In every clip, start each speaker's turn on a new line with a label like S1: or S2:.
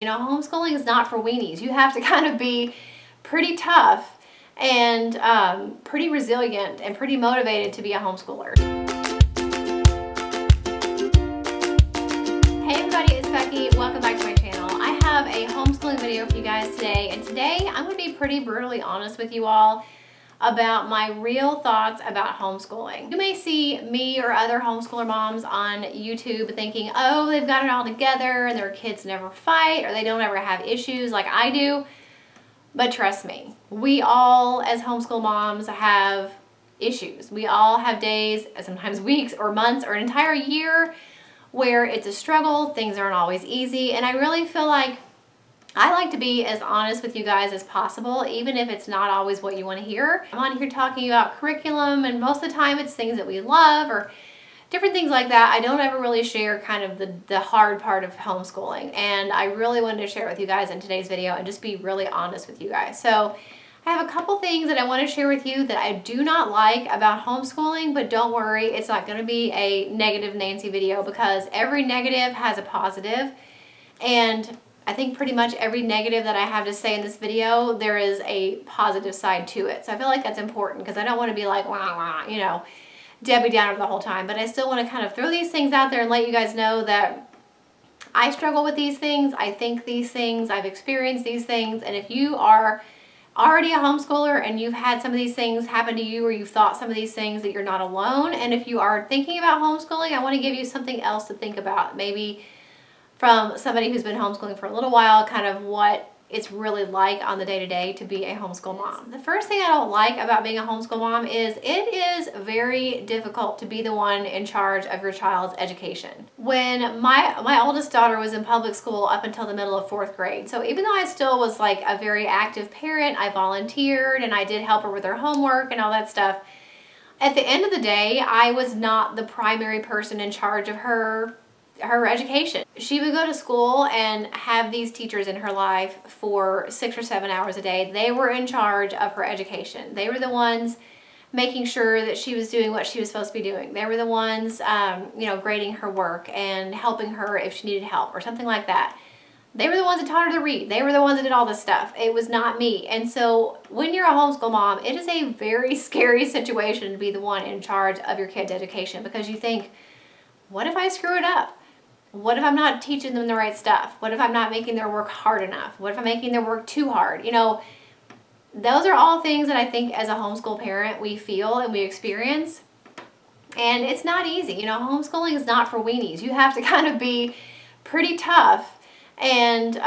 S1: You know, homeschooling is not for weenies. You have to kind of be pretty tough and pretty resilient and pretty motivated to be a homeschooler. Hey everybody, it's Becky. Welcome back to my channel. I have a homeschooling video for you guys today, and today I'm going to be pretty brutally honest with you all about my real thoughts about homeschooling. You may see me or other homeschooler moms on YouTube thinking, oh, they've got it all together and their kids never fight or they don't ever have issues like I do. But trust me, we all as homeschool moms have issues. We all have days, sometimes weeks or months or an entire year where it's a struggle, things aren't always easy, and I really feel like I like to be as honest with you guys as possible, even if it's not always what you want to hear. I'm on here talking about curriculum, and most of the time it's things that we love or different things like that. I don't ever really share kind of the hard part of homeschooling, and I really wanted to share it with you guys in today's video and just be really honest with you guys. So I have a couple things that I want to share with you that I do not like about homeschooling, but don't worry, it's not going to be a negative Nancy video, because every negative has a positive, and I think pretty much every negative that I have to say in this video, there is a positive side to it. So I feel like that's important, because I don't want to be like, wah, wah, you know, Debbie Downer the whole time. But I still want to kind of throw these things out there and let you guys know that I struggle with these things. I think these things. I've experienced these things. And if you are already a homeschooler and you've had some of these things happen to you, or you've thought some of these things, that you're not alone. And if you are thinking about homeschooling, I want to give you something else to think about. Maybe from somebody who's been homeschooling for a little while, kind of what it's really like on the day-to-day to be a homeschool mom. The first thing I don't like about being a homeschool mom is it is very difficult to be the one in charge of your child's education. When my oldest daughter was in public school up until the middle of 4th grade, so even though I still was like a very active parent, I volunteered and I did help her with her homework and all that stuff, at the end of the day, I was not the primary person in charge of her education. She would go to school and have these teachers in her life for 6 or 7 hours a day. They were in charge of her education. They were the ones making sure that she was doing what she was supposed to be doing. They were the ones, grading her work and helping her if she needed help or something like that. They were the ones that taught her to read. They were the ones that did all this stuff. It was not me. And so when you're a homeschool mom, it is a very scary situation to be the one in charge of your kid's education, because you think, what if I screw it up? What if I'm not teaching them the right stuff? What if I'm not making their work hard enough? What if I'm making their work too hard? You know, those are all things that I think as a homeschool parent we feel and we experience. And it's not easy. You know, homeschooling is not for weenies. You have to kind of be pretty tough and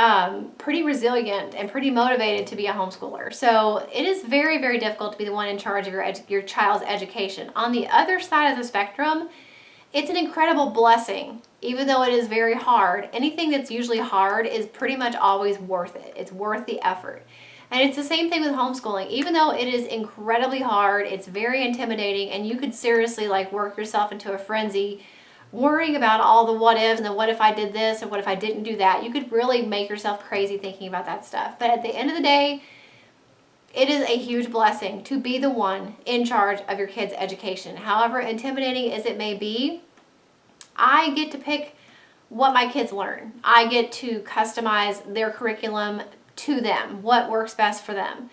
S1: pretty resilient and pretty motivated to be a homeschooler. So it is very, very difficult to be the one in charge of your child's education. On the other side of the spectrum, it's an incredible blessing. Even though it is very hard, anything that's usually hard is pretty much always worth it. It's worth the effort. And it's the same thing with homeschooling. Even though it is incredibly hard, it's very intimidating, and you could seriously like work yourself into a frenzy worrying about all the what ifs and the what if I did this and what if I didn't do that. You could really make yourself crazy thinking about that stuff. But at the end of the day, it is a huge blessing to be the one in charge of your kid's education. However intimidating as it may be, I get to pick what my kids learn. I get to customize their curriculum to them, what works best for them.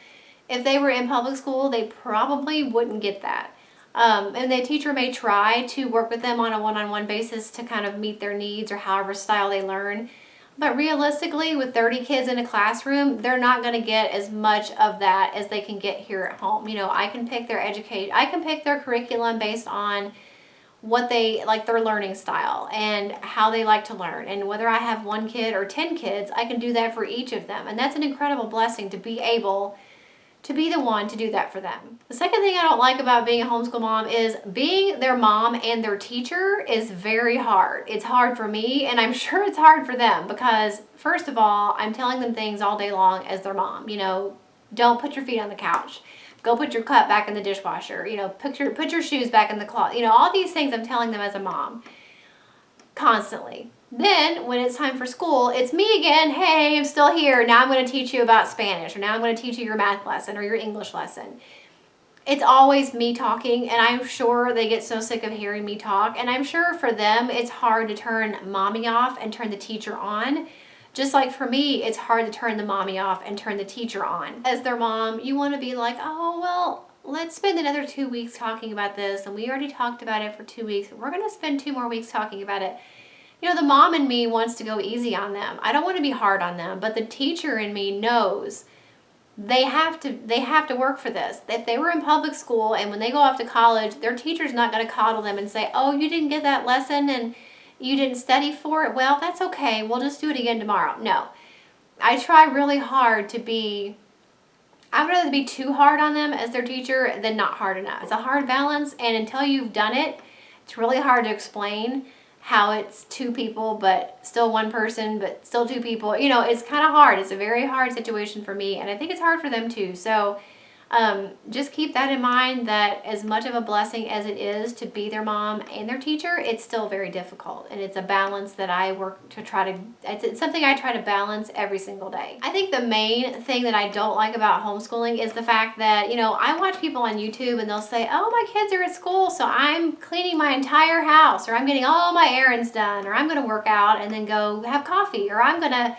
S1: If they were in public school, they probably wouldn't get that. And the teacher may try to work with them on a one-on-one basis to kind of meet their needs or however style they learn. But realistically, with 30 kids in a classroom, they're not going to get as much of that as they can get here at home. You know, I can pick their curriculum based on what they like, their learning style and how they like to learn. And whether I have 1 kid or 10 kids, I can do that for each of them. And that's an incredible blessing to be able to be the one to do that for them. The second thing I don't like about being a homeschool mom is being their mom and their teacher is very hard. It's hard for me, and I'm sure it's hard for them, because first of all, I'm telling them things all day long as their mom. You know, don't put your feet on the couch. Go put your cup back in the dishwasher. You know, put your shoes back in the closet. You know, all these things I'm telling them as a mom constantly. Then when it's time for school, it's me again. Hey, I'm still here. Now I'm going to teach you about Spanish, or now I'm going to teach you your math lesson or your English lesson. It's always me talking, and I'm sure they get so sick of hearing me talk. And I'm sure for them, it's hard to turn mommy off and turn the teacher on, Just like for me, it's hard to turn the mommy off and turn the teacher on. As their mom, you want to be like, oh, well, let's spend another 2 weeks talking about this, and we already talked about it for 2 weeks. We're going to spend 2 more weeks talking about it. You know, the mom in me wants to go easy on them. I don't want to be hard on them, but the teacher in me knows they have to work for this. If they were in public school and when they go off to college, their teacher's not going to coddle them and say, oh, you didn't get that lesson and you didn't study for it. Well, that's okay. We'll just do it again tomorrow. No. I try really hard to be, I'd rather be too hard on them as their teacher than not hard enough. It's a hard balance, and until you've done it, it's really hard to explain how it's 2 people, but still 1 person, but still 2 people. You know, it's kind of hard. It's a very hard situation for me, and I think it's hard for them too. So just keep that in mind, that as much of a blessing as it is to be their mom and their teacher, it's still very difficult. And it's a balance that I work to try to, it's something I try to balance every single day. I think the main thing that I don't like about homeschooling is the fact that, you know, I watch people on YouTube and they'll say, oh, my kids are at school, so I'm cleaning my entire house, or I'm getting all my errands done, or I'm going to work out and then go have coffee, or I'm going to,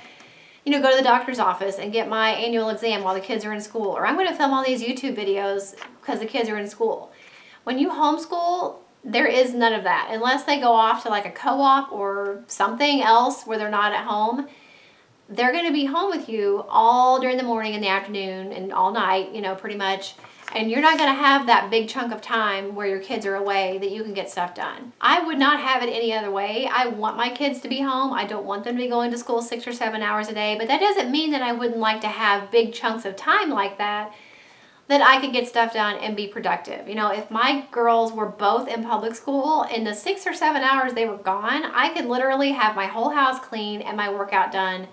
S1: you know, go to the doctor's office and get my annual exam while the kids are in school, or I'm going to film all these YouTube videos because the kids are in school. When you homeschool, there is none of that. Unless they go off to like a co-op or something else where they're not at home, they're going to be home with you all during the morning and the afternoon and all night, you know, pretty much. And you're not going to have that big chunk of time where your kids are away that you can get stuff done. I would not have it any other way. I want my kids to be home. I don't want them to be going to school 6 or 7 hours a day, but that doesn't mean that I wouldn't like to have big chunks of time like that I could get stuff done and be productive. You know, if my girls were both in public school, in the 6 or 7 hours they were gone, I could literally have my whole house clean and my workout done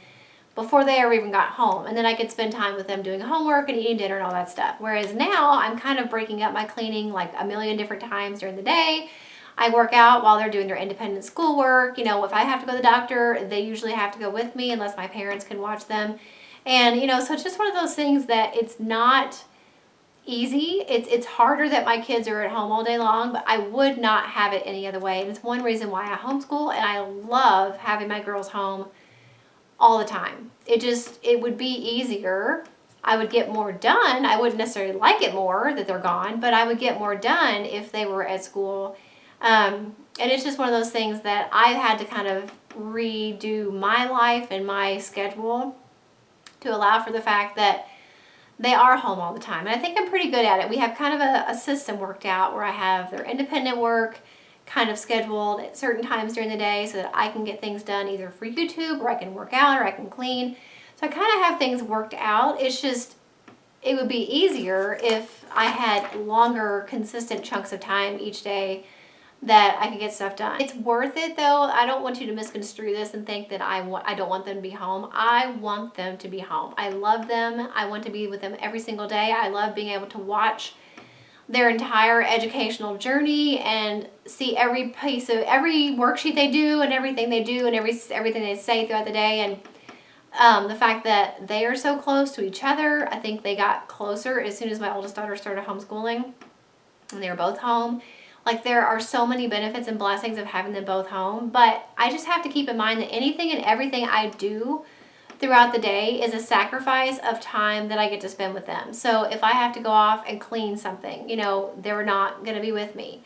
S1: before they ever even got home. And then I could spend time with them doing homework and eating dinner and all that stuff. Whereas now I'm kind of breaking up my cleaning like a million different times during the day. I work out while they're doing their independent schoolwork. You know, if I have to go to the doctor, they usually have to go with me unless my parents can watch them. And, you know, so it's just one of those things that it's not easy. It's harder that my kids are at home all day long, but I would not have it any other way. And it's one reason why I homeschool, and I love having my girls home all the time. It would be easier. I would get more done. I wouldn't necessarily like it more that they're gone, but I would get more done if they were at school. And it's just one of those things that I've had to kind of redo my life and my schedule to allow for the fact that they are home all the time. And I think I'm pretty good at it. We have kind of a system worked out where I have their independent work kind of scheduled at certain times during the day so that I can get things done either for YouTube, or I can work out, or I can clean. So I kind of have things worked out. It's just, it would be easier if I had longer, consistent chunks of time each day that I could get stuff done. It's worth it though. I don't want you to misconstrue this and think that I don't want them to be home. I want them to be home. I love them. I want to be with them every single day. I love being able to watch their entire educational journey and see every piece of every worksheet they do and everything they do and everything they say throughout the day. And the fact that they are so close to each other, I think they got closer as soon as my oldest daughter started homeschooling and they were both home. Like, there are so many benefits and blessings of having them both home, but I just have to keep in mind that anything and everything I do throughout the day is a sacrifice of time that I get to spend with them. So if I have to go off and clean something, you know, they're not going to be with me.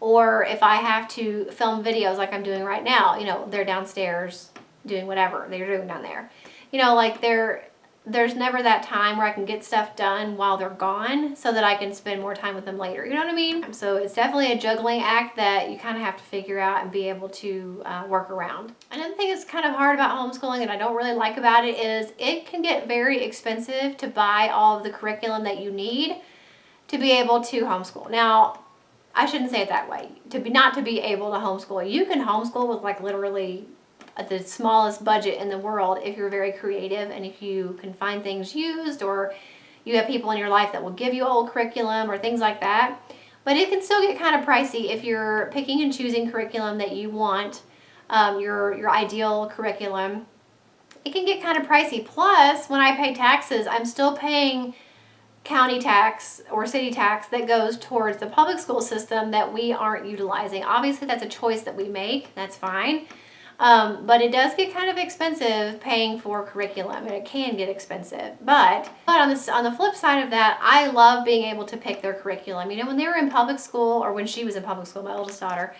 S1: Or if I have to film videos like I'm doing right now, you know, they're downstairs doing whatever they're doing down there. You know, like there's never that time where I can get stuff done while they're gone so that I can spend more time with them later. You know what I mean? So it's definitely a juggling act that you kind of have to figure out and be able to work around. Another thing that's kind of hard about homeschooling and I don't really like about it is it can get very expensive to buy all of the curriculum that you need to be able to homeschool. Now, I shouldn't say it that way. Not to be able to homeschool. You can homeschool with like literally at the smallest budget in the world if you're very creative and if you can find things used, or you have people in your life that will give you old curriculum or things like that. But it can still get kind of pricey if you're picking and choosing curriculum that you want, your ideal curriculum. It can get kind of pricey. Plus, when I pay taxes, I'm still paying county tax or city tax that goes towards the public school system that we aren't utilizing. Obviously, that's a choice that we make. That's fine. But it does get kind of expensive paying for curriculum, and it can get expensive. But on the flip side of that, I love being able to pick their curriculum. You know, when they were in public school, or when she was in public school, my oldest daughter,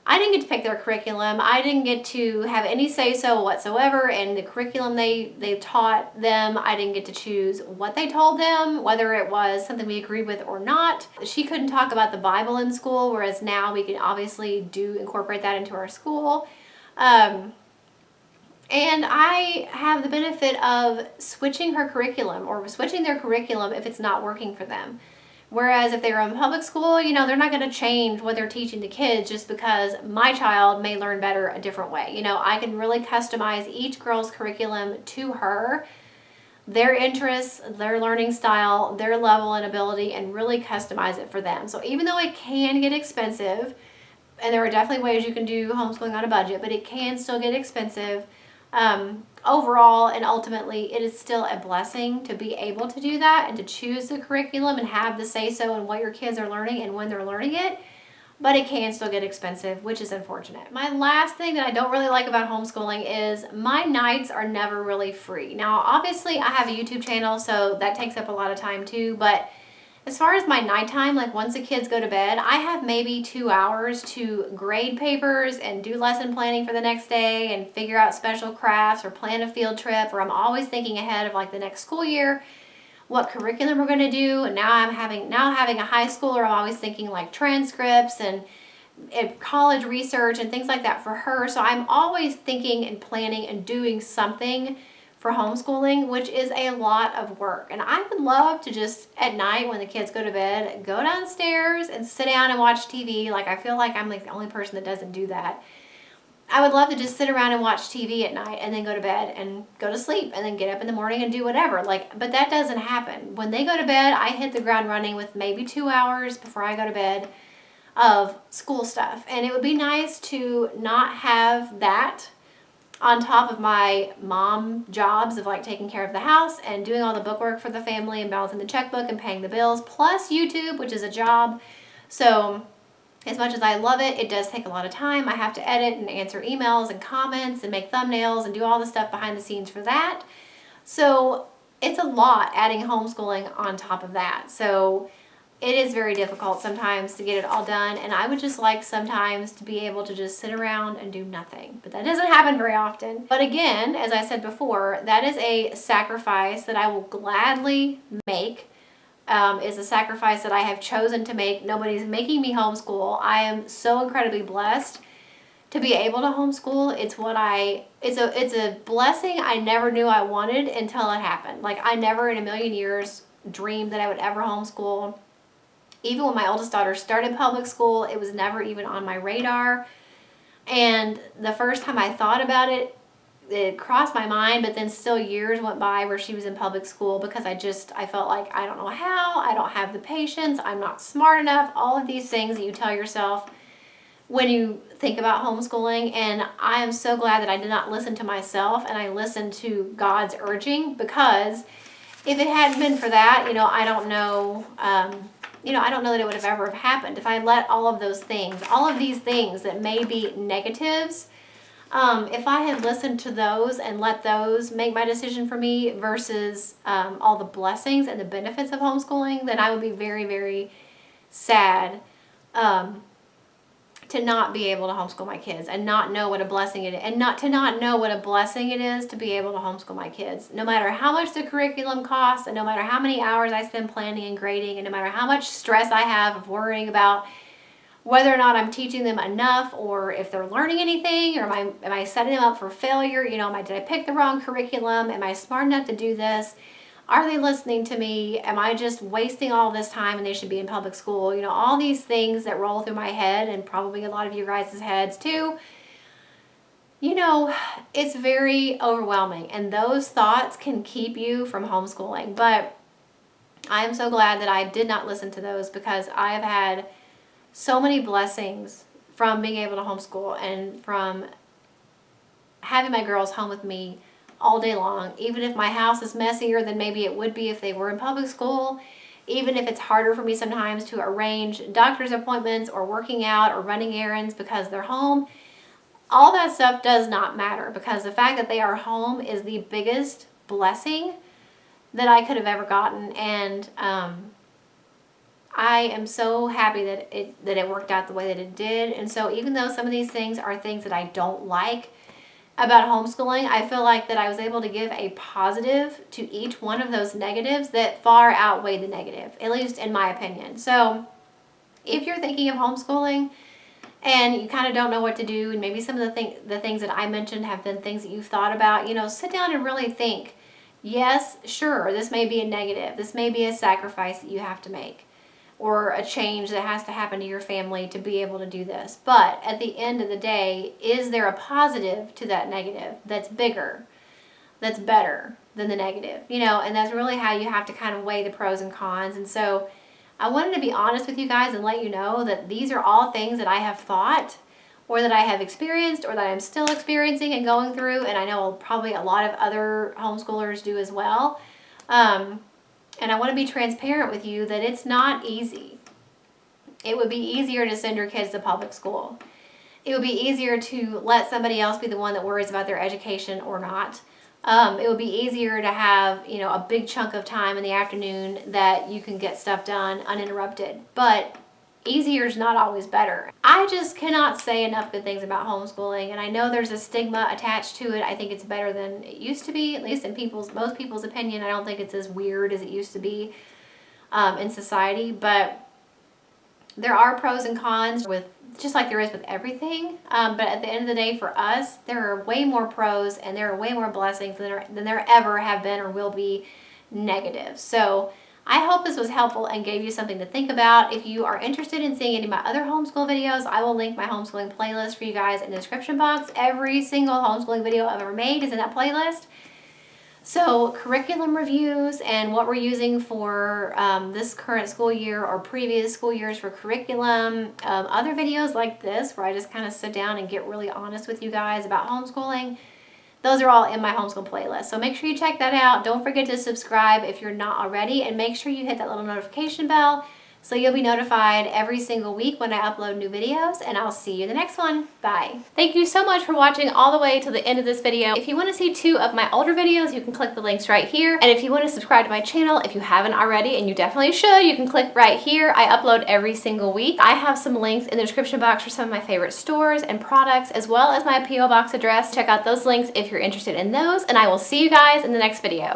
S1: I didn't get to pick their curriculum. I didn't get to have any say-so whatsoever in the curriculum they taught them. I didn't get to choose what they told them, whether it was something we agreed with or not. She couldn't talk about the Bible in school, whereas now we can obviously incorporate that into our school. And I have the benefit of switching her curriculum, or switching their curriculum if it's not working for them. Whereas if they were in public school, you know, they're not going to change what they're teaching the kids just because my child may learn better a different way. You know, I can really customize each girl's curriculum to her, their interests, their learning style, their level and ability, and really customize it for them. So even though it can get expensive, and there are definitely ways you can do homeschooling on a budget, but it can still get expensive. Overall and ultimately, it is still a blessing to be able to do that and to choose the curriculum and have the say-so in what your kids are learning and when they're learning it. But it can still get expensive, which is unfortunate. My last thing that I don't really like about homeschooling is my nights are never really free. Now, obviously, I have a YouTube channel, so that takes up a lot of time too, but as far as my nighttime, like once the kids go to bed, I have maybe 2 hours to grade papers and do lesson planning for the next day and figure out special crafts or plan a field trip, or I'm always thinking ahead of like the next school year, what curriculum we're going to do. And now having a high schooler, I'm always thinking like transcripts and college research and things like that for her. So I'm always thinking and planning and doing something for homeschooling, which is a lot of work. And I would love to just at night when the kids go to bed, go downstairs and sit down and watch TV. Like, I feel like I'm like the only person that doesn't do that. I would love to just sit around and watch TV at night and then go to bed and go to sleep and then get up in the morning and do whatever. Like, but that doesn't happen. When they go to bed, I hit the ground running with maybe 2 hours before I go to bed of school stuff. And it would be nice to not have that on top of my mom jobs of like taking care of the house and doing all the bookwork for the family and balancing the checkbook and paying the bills, plus YouTube, which is a job. So as much as I love it, it does take a lot of time. I have to edit and answer emails and comments and make thumbnails and do all the stuff behind the scenes for that. So it's a lot adding homeschooling on top of that. So it is very difficult sometimes to get it all done, and I would just like sometimes to be able to just sit around and do nothing. But that doesn't happen very often. But again, as I said before, that is a sacrifice that I will gladly make. Is a sacrifice that I have chosen to make. Nobody's making me homeschool. I am so incredibly blessed to be able to homeschool. It's a blessing I never knew I wanted until it happened. Like, I never in a million years dreamed that I would ever homeschool. Even when my oldest daughter started public school, it was never even on my radar. And the first time I thought about it, it crossed my mind, but then still years went by where she was in public school because I felt like I don't know how, I don't have the patience, I'm not smart enough, all of these things that you tell yourself when you think about homeschooling. And I am so glad that I did not listen to myself and I listened to God's urging, because if it hadn't been for that, I don't know, I don't know that it would have ever happened if I let all of these things that may be negatives, if I had listened to those and let those make my decision for me versus all the blessings and the benefits of homeschooling, then I would be very, very sad to not be able to homeschool my kids and not know what a blessing it is, and not know what a blessing it is to be able to homeschool my kids. No matter how much the curriculum costs, and no matter how many hours I spend planning and grading, and no matter how much stress I have of worrying about whether or not I'm teaching them enough, or if they're learning anything, or am I setting them up for failure? Did I pick the wrong curriculum? Am I smart enough to do this? Are they listening to me? Am I just wasting all this time and they should be in public school? All these things that roll through my head, and probably a lot of you guys' heads too. It's very overwhelming, and those thoughts can keep you from homeschooling. But I am so glad that I did not listen to those, because I have had so many blessings from being able to homeschool and from having my girls home with me all day long. Even if my house is messier than maybe it would be if they were in public school, even if it's harder for me sometimes to arrange doctor's appointments or working out or running errands because they're home, all that stuff does not matter, because the fact that they are home is the biggest blessing that I could have ever gotten. And I am so happy that it worked out the way that it did. And so even though some of these things are things that I don't like about homeschooling, I feel like that I was able to give a positive to each one of those negatives that far outweigh the negative, at least in my opinion. So if you're thinking of homeschooling and you kind of don't know what to do, and maybe some of the things that I mentioned have been things that you've thought about, sit down and really think. Yes, sure, this may be a negative. This may be a sacrifice that you have to make, or a change that has to happen to your family to be able to do this. But at the end of the day, is there a positive to that negative that's bigger, that's better than the negative? And that's really how you have to kind of weigh the pros and cons. And so I wanted to be honest with you guys and let you know that these are all things that I have thought, or that I have experienced, or that I'm still experiencing and going through, and I know probably a lot of other homeschoolers do as well. And I want to be transparent with you that it's not easy. It would be easier to send your kids to public school. It would be easier to let somebody else be the one that worries about their education or not. It would be easier to have, a big chunk of time in the afternoon that you can get stuff done uninterrupted. But easier is not always better. I just cannot say enough good things about homeschooling, and I know there's a stigma attached to it. I think it's better than it used to be, at least in most people's opinion. I don't think it's as weird as it used to be in society, but there are pros and cons, with just like there is with everything. But at the end of the day, for us, there are way more pros and there are way more blessings than there ever have been or will be negatives. So I hope this was helpful and gave you something to think about. If you are interested in seeing any of my other homeschool videos, I will link my homeschooling playlist for you guys in the description box. Every single homeschooling video I've ever made is in that playlist. So curriculum reviews and what we're using for this current school year or previous school years for curriculum, other videos like this where I just kind of sit down and get really honest with you guys about homeschooling, those are all in my homeschool playlist. So make sure you check that out. Don't forget to subscribe if you're not already, and make sure you hit that little notification bell so you'll be notified every single week when I upload new videos, and I'll see you in the next one. Bye. Thank you so much for watching all the way to the end of this video. If you want to see 2 of my older videos, you can click the links right here. And if you want to subscribe to my channel, if you haven't already, and you definitely should, you can click right here. I upload every single week. I have some links in the description box for some of my favorite stores and products, as well as my P.O. Box address. Check out those links if you're interested in those, and I will see you guys in the next video.